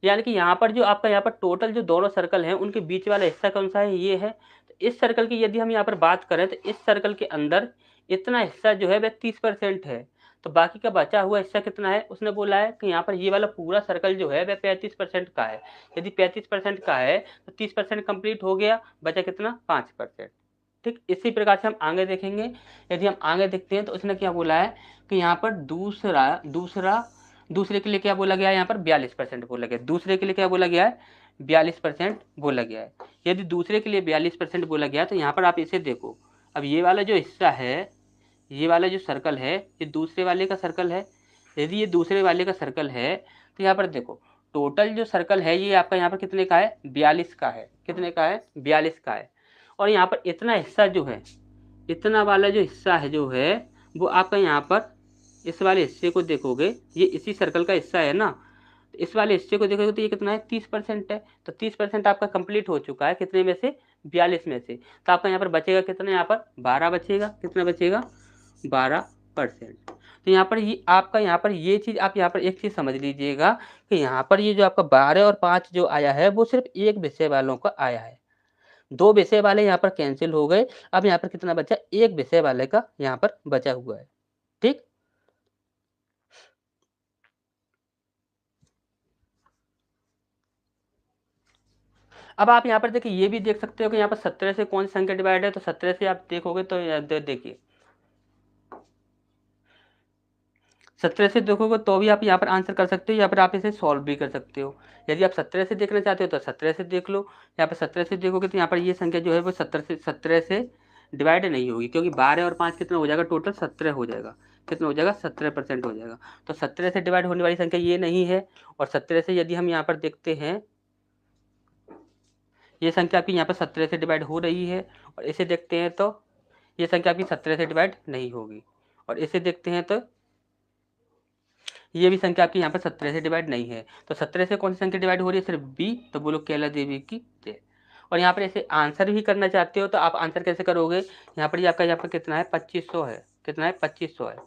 यानी कि यहाँ पर जो आपका यहाँ पर टोटल जो दोनों सर्कल हैं उनके बीच वाला हिस्सा कौन सा है, ये है। तो इस सर्कल की यदि हम यहाँ पर बात करें तो इस सर्कल के अंदर इतना हिस्सा जो है वह 30% है। तो बाकी का बचा हुआ हिस्सा कितना है, उसने बोला है कि यहाँ पर ये वाला पूरा सर्कल जो है वह 35% का है। यदि 35% का है तो 30% कंप्लीट हो गया, बचा कितना, 5%। ठीक, इसी प्रकार से हम आगे देखेंगे। यदि हम आगे देखते हैं तो उसने क्या बोला है कि यहाँ पर दूसरे के लिए क्या बोला गया है, यहाँ पर 42% बोला गया। दूसरे के लिए क्या बोला गया है, 42% बोला गया है। यदि दूसरे के लिए 42% बोला गया तो यहाँ पर आप इसे देखो, अब ये वाला जो हिस्सा है, ये वाला जो सर्कल है, ये दूसरे वाले का सर्कल है। यदि ये दूसरे वाले का सर्कल है तो यहाँ पर देखो टोटल जो सर्कल है ये आपका यहाँ पर कितने का है, 42 का है। कितने का है, 42 का है। और यहाँ पर इतना हिस्सा जो है, इतना वाला जो हिस्सा है जो है वो आपका यहाँ पर इस वाले हिस्से को देखोगे, ये इसी सर्कल का हिस्सा है ना, तो इस वाले हिस्से को देखोगे तो ये कितना है, 30% है। तो 30% आपका कंप्लीट हो चुका है, कितने में से, 42 में से। तो आपका यहाँ पर बचेगा कितना, यहाँ पर 12 बचेगा। कितना बचेगा, 12%। तो यहाँ पर ये आपका यहाँ पर ये चीज़ आप यहाँ पर एक चीज़ समझ लीजिएगा कि यहाँ पर ये जो आपका 12 और 5 जो आया है वो सिर्फ एक विषय वालों का आया है। दो विषय वाले यहाँ पर कैंसिल हो गए। अब यहाँ पर कितना बचा, एक विषय वाले का यहाँ पर बचा हुआ है। ठीक, अब आप यहाँ पर देखिए, ये भी देख सकते हो कि यहाँ पर 17 से कौन सी संख्या डिवाइड है। तो 17 से आप देखोगे तो देखिए 17 से देखोगे तो भी आप यहाँ पर आंसर कर सकते हो, या फिर आप इसे सॉल्व भी कर सकते हो। यदि आप 17 से देखना चाहते हो तो 17 से देख लो। यहाँ पर 17 से देखोगे तो यहाँ पर ये संख्या जो है वो 17 से डिवाइड नहीं होगी, क्योंकि 12 और 5 कितना हो जाएगा, टोटल 17 हो जाएगा। कितना हो जाएगा, 17% हो जाएगा। तो 17 से डिवाइड होने वाली संख्या ये नहीं है, और 17 से यदि हम यहाँ पर देखते हैं, ये संख्या आपकी यहाँ पर 17 से डिवाइड हो रही है, और इसे देखते हैं तो ये संख्या आपकी 17 से डिवाइड नहीं होगी, और इसे देखते हैं तो ये भी संख्या आपकी यहाँ पर 17 से डिवाइड नहीं है। तो 17 से कौन सी संख्या डिवाइड हो रही है, सिर्फ बी। तो बोलो कैला देवी की जय। और यहाँ पर ऐसे आंसर भी करना चाहते हो तो आप आंसर कैसे करोगे, यहाँ पर ये आपका यहाँ पर कितना है, 2500 है। कितना है, 2500 है।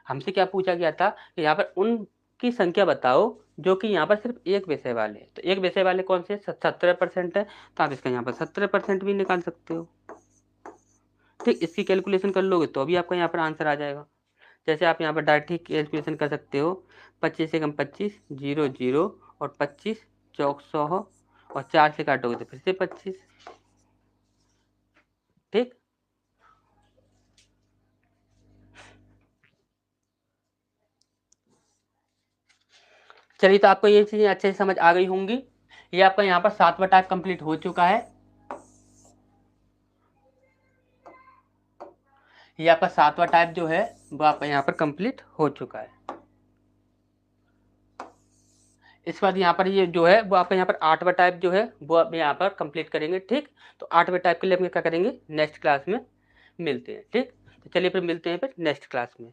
हमसे क्या पूछा गया था कि यहाँ पर उनकी संख्या बताओ जो कि यहाँ पर सिर्फ एक विषय वाले हैं। तो एक विषय वाले कौन से, 17% है, तो आप इसका यहाँ पर 17% भी निकाल सकते हो। ठीक, इसकी कैलकुलेशन कर लोगे तो अभी आपका यहाँ पर आंसर आ जाएगा। जैसे आप यहाँ पर डायरेक्ट ही कैलकुलेशन कर सकते हो, 25 से कम 25, 0 0, और 25 चौक 100, और 4 से काटोगे तो फिर से 25। ठीक, चलिए, तो आपको ये चीजें अच्छे से समझ आ गई होंगी। ये आपका यहाँ पर 7वां टाइप कंप्लीट हो चुका है। ये आपका 7वां टाइप जो है वो आपका यहाँ पर कंप्लीट हो चुका है। इस बाद यहाँ पर ये जो है वो आपका यहाँ पर 8वां टाइप जो है वो अब यहाँ पर कंप्लीट करेंगे। ठीक, तो 8वें टाइप के लिए हम क्या करेंगे, नेक्स्ट क्लास में मिलते हैं। ठीक, तो चलिए फिर मिलते हैं फिर नेक्स्ट क्लास में।